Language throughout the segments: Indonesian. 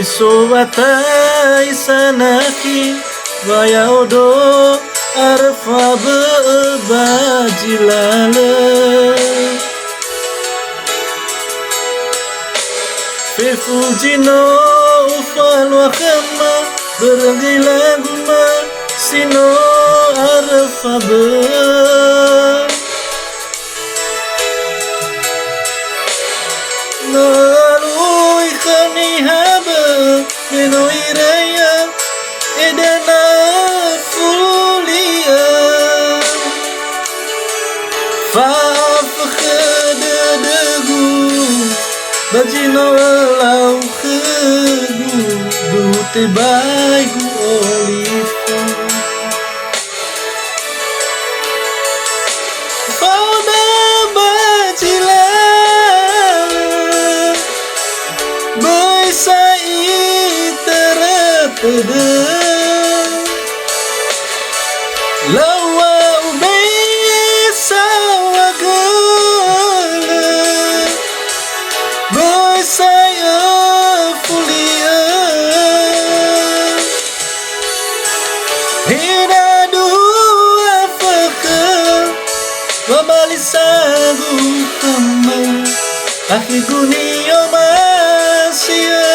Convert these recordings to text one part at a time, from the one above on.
Sobatai sanaki Vaya odo arfa bebajilale Fefujino ufal wakama Bergilaguma sino arfa be Nalui khani haba Menoiraya edana fulia Fafkhadadagu Bajino lau khadu Dute baigu olifu Fauda bajila Baisai terapede Lawa ubesa wagala Baisaya fulia Hina dua fakir Wabalisagu kama Akiguni omasia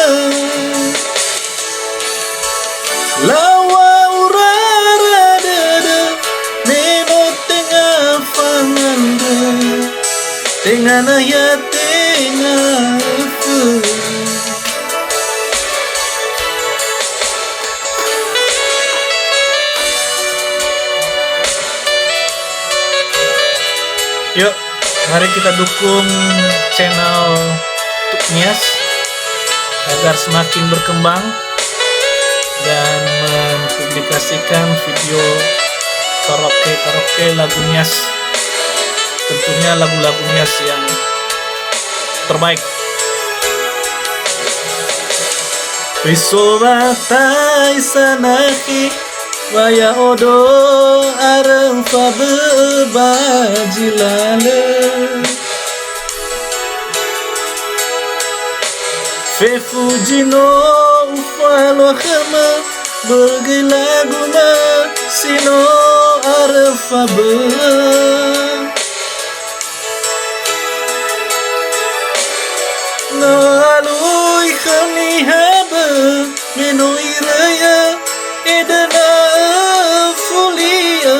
Lawa urara dada Nemo tengah fanganda Tengah naya tengah Yuk, mari kita dukung channel Tuknias agar semakin berkembang dan mempublikasikan video karaoke lagu Nias, tentunya lagu-lagu Nias yang terbaik. Risobatai sanaki Waya odo areng fa bebajilale Fefujino ufal wakama Bergilaguna sino areng fa be Nalui khani haba Menoiraya edana fulia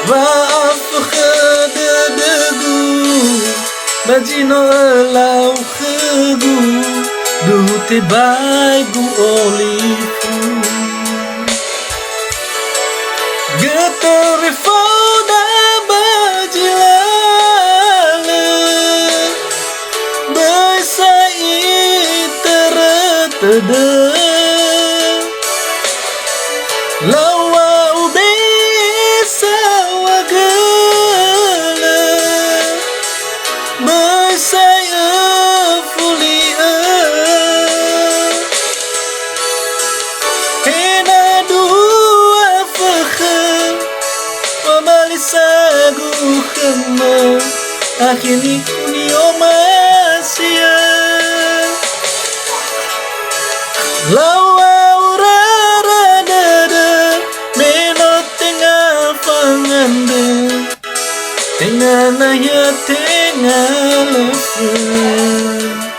Wafkhadadagu Bajino lau khadu Dute baigu olifu Getore fauda bajilale Baisai teratede Lawa ubesa wagala Baisaya fulia Hina dua fakir Wamalisagu khama Akhini kuni omasia Lawa urara dada Meno tengah fanganda Tengah naya tengah lefer